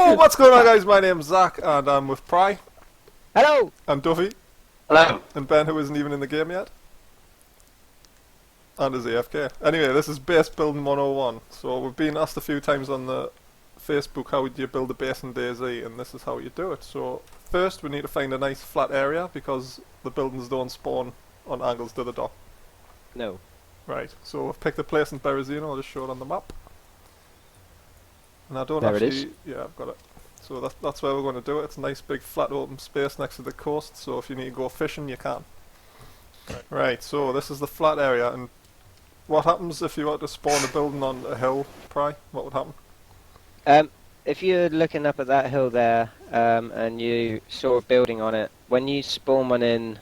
Yo, what's going on, guys? My name's Zach, and I'm with Pry. Hello! And Duffy. Hello. And Ben, who isn't even in the game yet. And is AFK. Anyway, this is base building 101. So we've been asked a few times on the Facebook how do you build a base in DayZ, and this is how you do it. So first we need to find a nice flat area because the buildings don't spawn on angles to the dock. No. Right, so we've picked a place in Berezino. I'll just show it on the map. And I don't There it actually... is. Yeah, I've got it. So that's where we're going to do it. It's a nice big flat open space next to the coast, so if you need to go fishing you can. Right, so this is the flat area, and what happens if you were to spawn a building on a hill, Pry? What would happen? If you're looking up at that hill there, and you saw a building on it, when you spawn one in,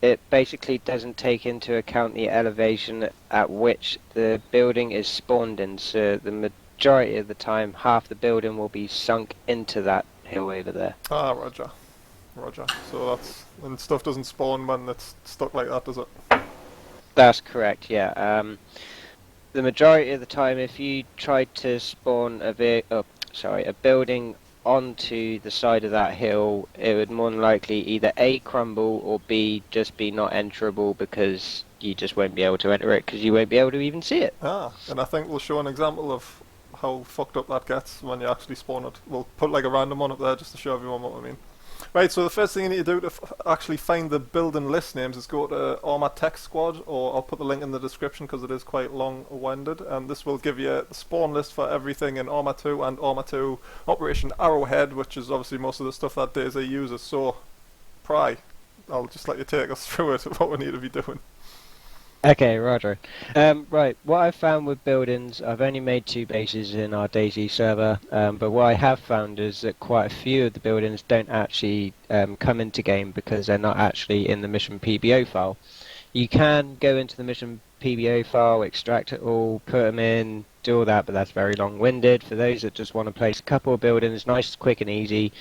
it basically doesn't take into account the elevation at which the building is spawned in, so the majority of the time, half the building will be sunk into that hill over there. Ah, roger. Roger. So that's... and stuff doesn't spawn when it's stuck like that, does it? That's correct, yeah. The majority of the time, if you tried to spawn a building onto the side of that hill, it would more than likely either A, crumble, or B, just be not enterable because you just won't be able to enter it because you won't be able to even see it. Ah, and I think we'll show an example of how fucked up that gets when you actually spawn it. We'll put like a random one up there just to show everyone what I mean. Right, so the first thing you need to do to actually find the building list names is go to Arma Tech Squad, or I'll put the link in the description because it is quite long-winded, and this will give you the spawn list for everything in Arma 2 and Arma 2 Operation Arrowhead, which is obviously most of the stuff that DayZ uses. So, Pry, I'll just let you take us through it, what we need to be doing. Okay, roger. Right, what I've found with buildings, I've only made 2 bases in our DayZ server, but what I have found is that quite a few of the buildings don't actually come into game because they're not actually in the mission PBO file. You can go into the mission PBO file, extract it all, put them in, do all that, but that's very long-winded. For those that just want to place a couple of buildings, nice, quick and easy,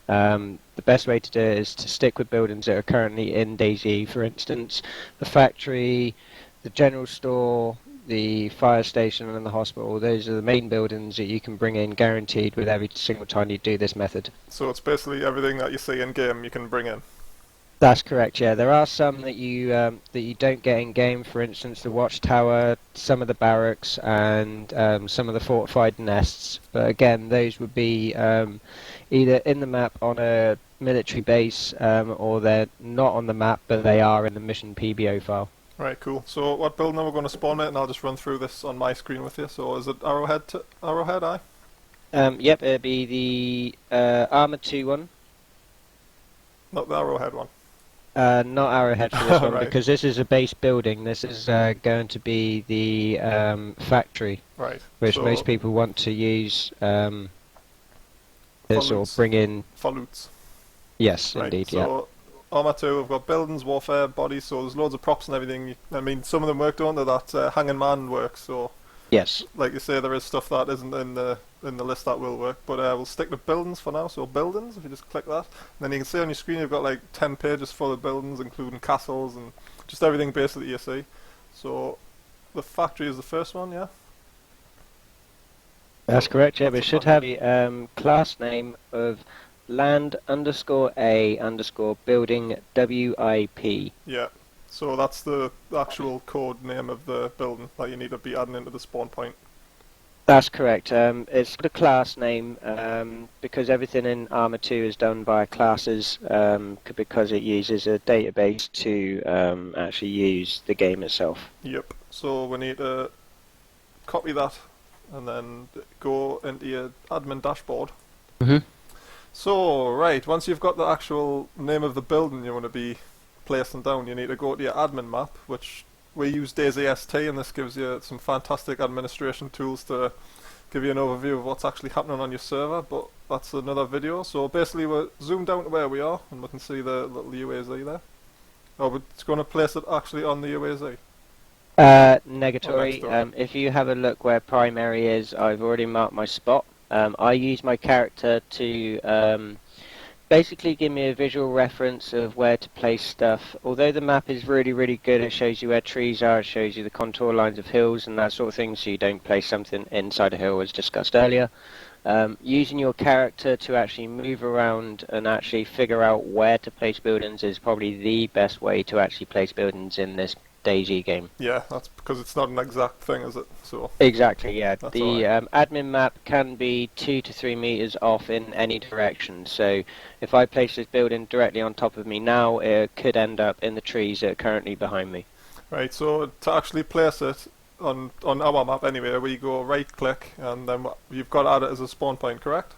the best way to do it is to stick with buildings that are currently in DayZ. For instance, the factory, the general store, the fire station and the hospital. Those are the main buildings that you can bring in guaranteed with every single time you do this method. So it's basically everything that you see in game you can bring in. That's correct, yeah. There are some that you don't get in game, for instance the watchtower, some of the barracks and some of the fortified nests. But again, those would be either in the map on a military base or they're not on the map but they are in the mission PBO file. Right, cool. So what building are we going to spawn it, and I'll just run through this on my screen with you. So is it Arrowhead, aye? Yep, it'd be the Armour 2 one. Not the Arrowhead one. Not Arrowhead for this one, Right. because this is a base building. This is going to be the factory, Right. which so most people want to use to sort loots. of bring in. For loots. Yes, Right. indeed, yeah. So Arma 2, we've got buildings, warfare, bodies, so there's loads of props and everything. I mean, some of them work, don't they? That hanging man works, so Yes. like you say, there is stuff that isn't in the list that will work, but we'll stick to buildings for now. So buildings, if you just click that, and then you can see on your screen you've got like 10 pages full of buildings, including castles and just everything basically you see. So the factory is the first one, yeah. That's correct, yeah. That's We the should have a class name of land_A_building WIP. Yeah. So that's the actual code name of the building that you need to be adding into the spawn point. That's correct. It's the class name because everything in Arma 2 is done by classes because it uses a database to actually use the game itself. Yep. So we need to copy that and then go into your admin dashboard. Mm-hmm. So, right, once you've got the actual name of the building you want to be placing down, you need to go to your admin map, which we use dayz.st, and this gives you some fantastic administration tools to give you an overview of what's actually happening on your server, but that's another video. So basically we're zoomed down to where we are, and we can see the little UAZ there. Oh, we're just going to place it actually on the UAZ. Negatory. Oh, If you have a look where Prymary is, I've already marked my spot. I use my character to basically give me a visual reference of where to place stuff. Although the map is really, really good, it shows you where trees are, it shows you the contour lines of hills and that sort of thing, so you don't place something inside a hill as discussed earlier. Using your character to actually move around and actually figure out where to place buildings is probably the best way to actually place buildings in this DayZ game. Yeah, that's because it's not an exact thing, is it? So Exactly, yeah. that's The alright. admin map can be 2 to 3 meters off in any direction. So if I place this building directly on top of me now, it could end up in the trees that are currently behind me. Right, so to actually place it on our map anyway, we go right click and then you've got to add it as a spawn point, correct?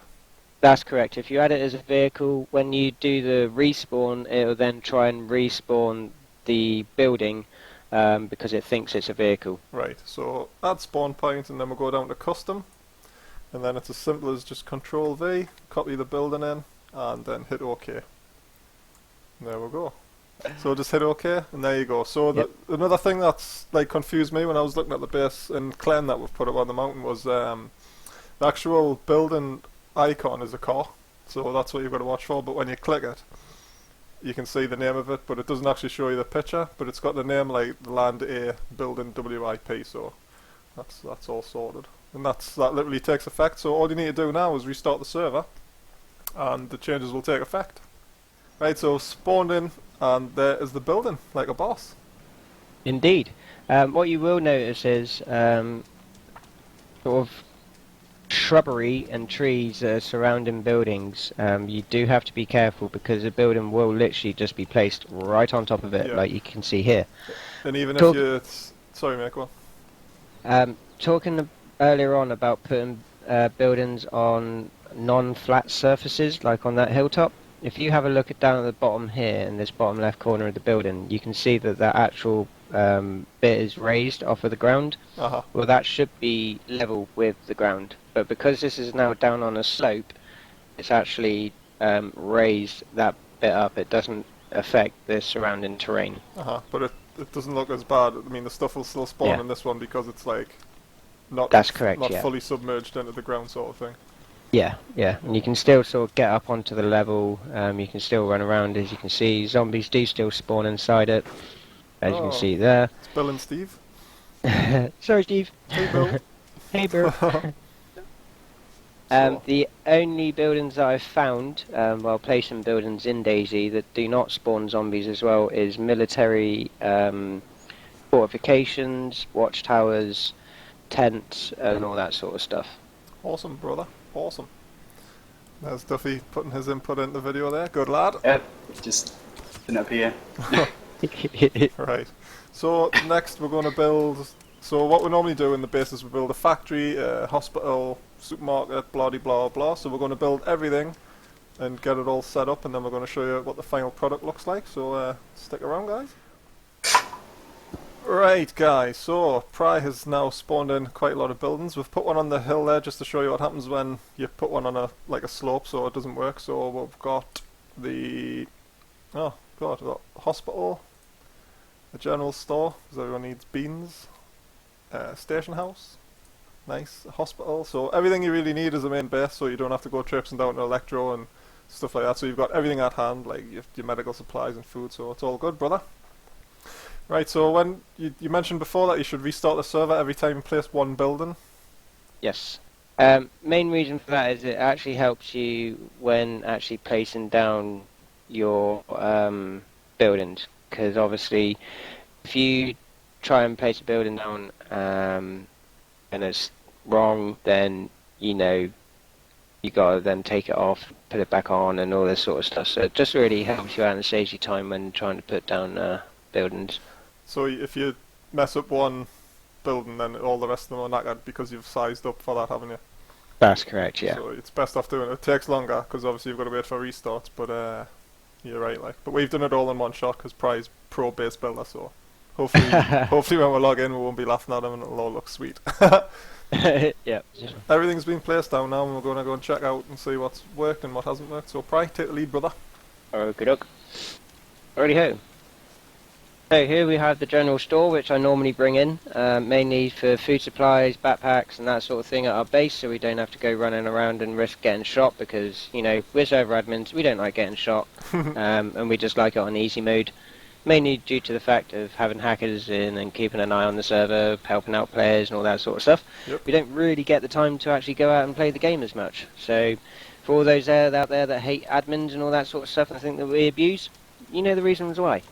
That's correct. If you add it as a vehicle, when you do the respawn, it'll then try and respawn the building because it thinks it's a vehicle. Right, so add spawn point and then we'll go down to custom and then it's as simple as just Control V, copy the building in and then hit OK. And there we go. So just hit OK and there you go. So Yep. another thing that's like confused me when I was looking at the base and Clem that we've put up on the mountain was the actual building icon is a car. So that's what you've got to watch for, but when you click it you can see the name of it, but it doesn't actually show you the picture, but it's got the name like Land A Building WIP, so that's all sorted. And that literally takes effect, so all you need to do now is restart the server and the changes will take effect. Right, so spawned in and there is the building, like a boss. Indeed. What you will notice is sort of shrubbery and trees that are surrounding buildings. You do have to be careful because the building will literally just be placed right on top of it, Yeah. like you can see here. And even Talk- if you... Sorry mate, go on. Talking earlier on about putting buildings on non-flat surfaces, like on that hilltop, if you have a look down at the bottom here, in this bottom left corner of the building, you can see that that actual bit is raised off of the ground. Uh-huh. Well, that should be level with the ground, but because this is now down on a slope, it's actually raised that bit up. It doesn't affect the surrounding terrain. Uh-huh, but it doesn't look as bad. I mean, the stuff will still spawn Yeah. in this one because it's like not That's correct, not yeah. fully submerged into the ground sort of thing. Yeah, yeah, and you can still sort of get up onto the level. You can still run around, as you can see. Zombies do still spawn inside it, as you Oh. can see there. It's Bill and Steve. Sorry, Steve. Hey Bill. Hey, Bill. So- The only buildings that I've found while placing buildings in DayZ that do not spawn zombies as well is military fortifications, watchtowers, tents, and all that sort of stuff. Awesome, brother. Awesome. There's Duffy putting his input into the video there. Good lad. Yep, just putting it up here. Right. So next we're going to build... So what we normally do in the base is we build a factory, a hospital, supermarket, blah de blah blah. So we're going to build everything and get it all set up and then we're going to show you what the final product looks like. So stick around guys. Right guys, so Pry has now spawned in quite a lot of buildings. We've put one on the hill there just to show you what happens when you put one on a slope so it doesn't work. So we've got the we've got hospital, a general store because everyone needs beans, station house, nice, hospital. So everything you really need is a main base, so you don't have to go traipsing down to Electro and stuff like that. So you've got everything at hand, like your medical supplies and food. So it's all good, brother. Right, so when you mentioned before that you should restart the server every time you place one building. Yes. Main reason for that is it actually helps you when actually placing down your buildings, because obviously if you try and place a building down and it's wrong, then you gotta then take it off, put it back on, and all this sort of stuff. So it just really helps you out and saves you time when trying to put down buildings. So if you mess up one building, then all the rest of them are knackered because you've sized up for that, haven't you? That's correct, yeah. So it's best off doing it. It takes longer because obviously you've got to wait for restarts, but you're right. But we've done it all in one shot because Pry's pro base builder, so hopefully when we log in we won't be laughing at him and it'll all look sweet. Yeah. Everything's been placed down now and we're going to go and check out and see what's worked and what hasn't worked. So Pry, take the lead, brother. Okay, doke. Righty-ho. So here we have the general store, which I normally bring in, mainly for food supplies, backpacks and that sort of thing at our base, so we don't have to go running around and risk getting shot, because, we're server admins, we don't like getting shot, and we just like it on easy mode. mainly due to the fact of having hackers in and keeping an eye on the server, helping out players and all that sort of stuff. Yep. We don't really get the time to actually go out and play the game as much. So for all those out there that hate admins and all that sort of stuff and think that we abuse, you know the reasons why.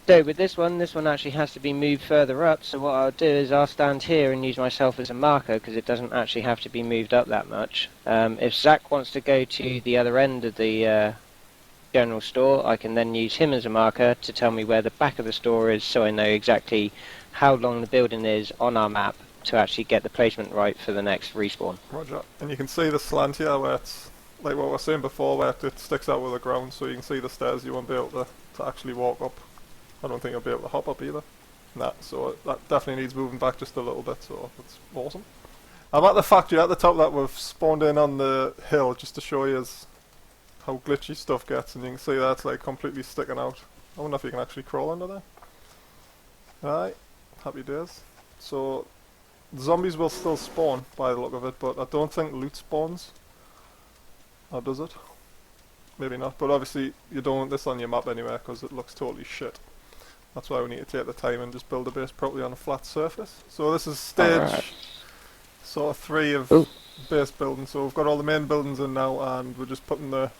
So with this one actually has to be moved further up, so what I'll do is I'll stand here and use myself as a marker because it doesn't actually have to be moved up that much. If Zaqq wants to go to the other end of the general store, I can then use him as a marker to tell me where the back of the store is, so I know exactly how long the building is on our map to actually get the placement right for the next respawn. Roger. And you can see the slant here where it's like what we were saying before, where it sticks out with the ground, so you can see the stairs. You won't be able to actually walk up. I don't think I'll be able to hop up either. Nah, so that definitely needs moving back just a little bit, so that's awesome. I'm at the factory at the top that we've spawned in on the hill just to show you how glitchy stuff gets, and you can see that's like completely sticking out. I wonder if you can actually crawl under there. Right, happy days. So zombies will still spawn by the look of it, but I don't think loot spawns. Or does it? Maybe not, but obviously you don't want this on your map anywhere because it looks totally shit. That's why we need to take the time and just build a base properly on a flat surface. So this is stage sort of 3 of base building. So we've got all the main buildings in now, and we're just putting the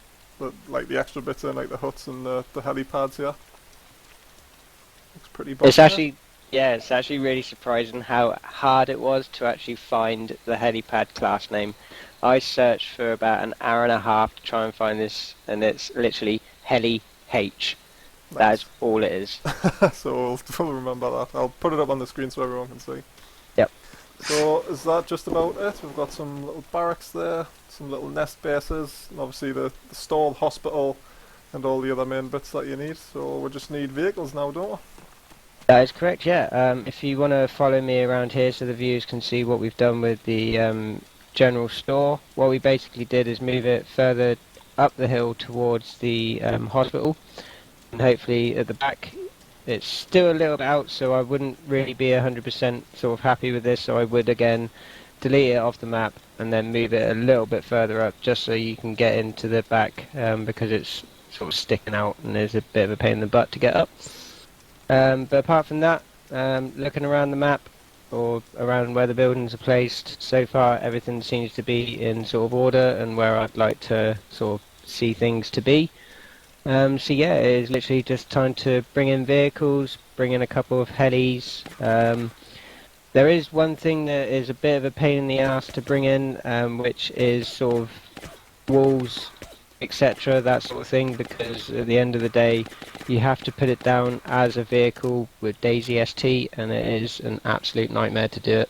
extra bits in, like the huts and the helipads here. Looks pretty bad. It's actually really surprising how hard it was to actually find the helipad class name. I searched for about an hour and a half to try and find this, and it's literally Heli H. Nice. That's all it is. So we'll remember that. I'll put it up on the screen so everyone can see. Yep. So is that just about it? We've got some little barracks there, some little nest bases, and obviously the store, the hospital, and all the other main bits that you need. So we just need vehicles now, don't we? That is correct, yeah. If you want to follow me around here so the viewers can see what we've done with the general store, what we basically did is move it further up the hill towards the hospital, and hopefully at the back it's still a little bit out, so I wouldn't really be 100% sort of happy with this, so I would again delete it off the map and then move it a little bit further up just so you can get into the back, because it's sort of sticking out and there's a bit of a pain in the butt to get up. But apart from that, looking around the map or around where the buildings are placed, so far everything seems to be in sort of order and where I'd like to sort of see things to be. So yeah, it is literally just time to bring in vehicles, bring in a couple of helis. There is one thing that is a bit of a pain in the ass to bring in, which is sort of walls, etc., that sort of thing, because at the end of the day you have to put it down as a vehicle with dayz.st, and it is an absolute nightmare to do it.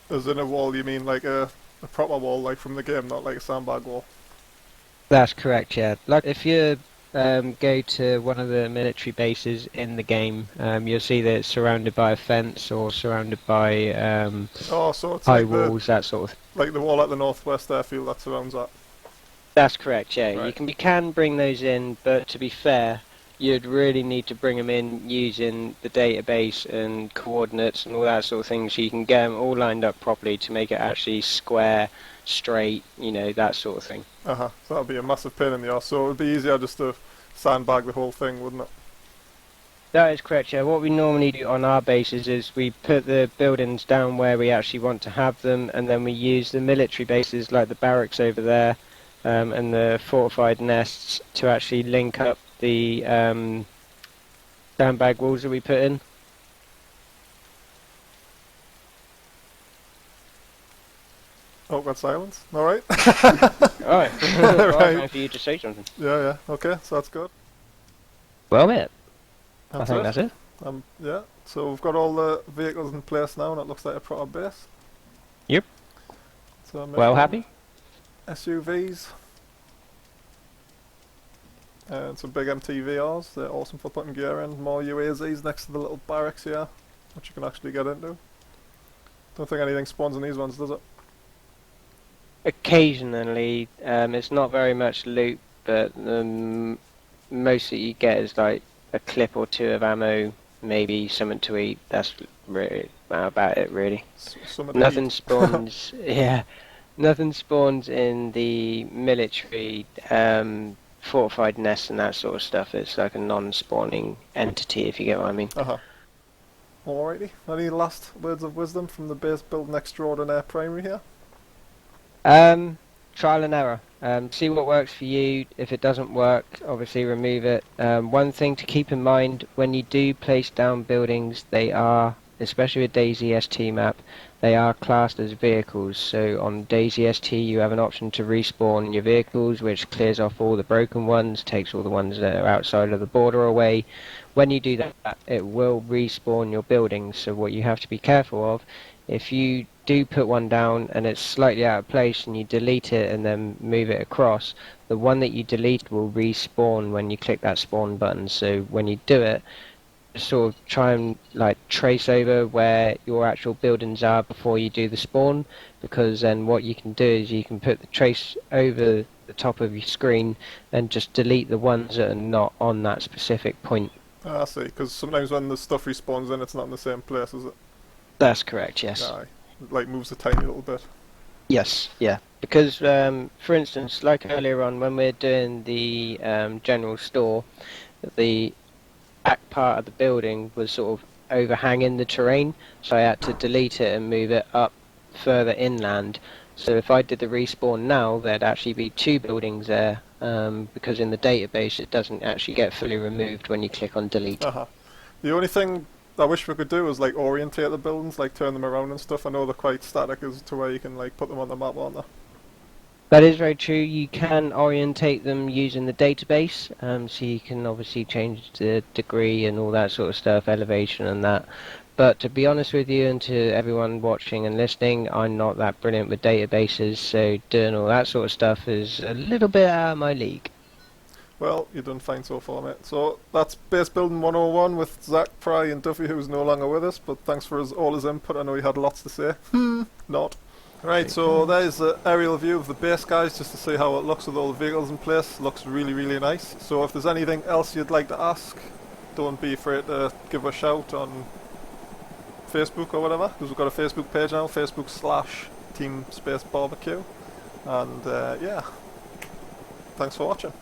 As in a wall, you mean like a proper wall, like from the game, not like a sandbag wall? That's correct, yeah. Like if you go to one of the military bases in the game, you'll see that it's surrounded by a fence or surrounded by so it's high like walls, that sort of thing. like the wall at the northwest airfield that surrounds that. That's correct, yeah. Right. You can bring those in, but to be fair, you'd really need to bring them in using the database and coordinates and all that sort of thing, so you can get them all lined up properly to make it actually square, straight, you know, that sort of thing. So that'll be a massive pain in the arse. So it would be easier just to sandbag the whole thing, wouldn't it? That is correct, yeah. What we normally do on our bases is we put the buildings down where we actually want to have them, and then we use the military bases like the barracks over there, and the fortified nests to actually link up the sandbag walls that we put in. Oh, got silence. Alright. Alright. Right. For you to say something. Yeah, okay, so that's good. Well, yeah. I That's think that's it. Yeah, so we've got all the vehicles in place now, and it looks like a proper base. Yep. So I'm Well, making happy? SUVs. And some big MTVRs, they're awesome for putting gear in. More UAZs next to the little barracks here, which you can actually get into. Don't think anything spawns in these ones, does it? Occasionally, it's not very much loot, but most that you get is like a clip or two of ammo, maybe something to eat. That's really about it, really. Nothing spawns. Yeah, nothing spawns in the military fortified nests and that sort of stuff. It's like a non-spawning entity, if you get what I mean. Alrighty. Any last words of wisdom from the base building extraordinaire Prymary here? Trial and error. See what works for you. If it doesn't work, obviously remove it. One thing to keep in mind when you do place down buildings, they are, especially with dayz.st map, they are classed as vehicles. So on dayz.st you have an option to respawn your vehicles, which clears off all the broken ones, takes all the ones that are outside of the border away. When you do that, it will respawn your buildings. So what you have to be careful of, if you do put one down and it's slightly out of place and you delete it and then move it across, the one that you delete will respawn when you click that spawn button. So when you do it, sort of try and like trace over where your actual buildings are before you do the spawn, because then what you can do is you can put the trace over the top of your screen and just delete the ones that are not on that specific point. I see, because sometimes when the stuff respawns in, it's not in the same place, is it? That's correct, yes. Aye. It, like, moves a tiny little bit. Yes, yeah. Because, for instance, like earlier on when we're doing the general store, the back part of the building was sort of overhanging the terrain, so I had to delete it and move it up further inland. So if I did the respawn now, there'd actually be two buildings there, because in the database it doesn't actually get fully removed when you click on delete. The only thing I wish we could do is like orientate the buildings, like turn them around and stuff. I know they're quite static as to where you can like put them on the map, aren't they? That is very true. You can orientate them using the database, so you can obviously change the degree and all that sort of stuff, elevation and that. But to be honest with you and to everyone watching and listening, I'm not that brilliant with databases, so doing all that sort of stuff is a little bit out of my league. Well, you've done fine so far, mate. So that's Base Building 101 with Zaqq, Pry and Duffy, who's no longer with us, but thanks for all his input. I know he had lots to say. Not. Right, so there's the aerial view of the base, guys, just to see how it looks with all the vehicles in place. Looks really, really nice. So if there's anything else you'd like to ask, don't be afraid to give a shout on Facebook or whatever, because we've got a Facebook page now, Facebook/Team Space BBQ. And yeah, thanks for watching.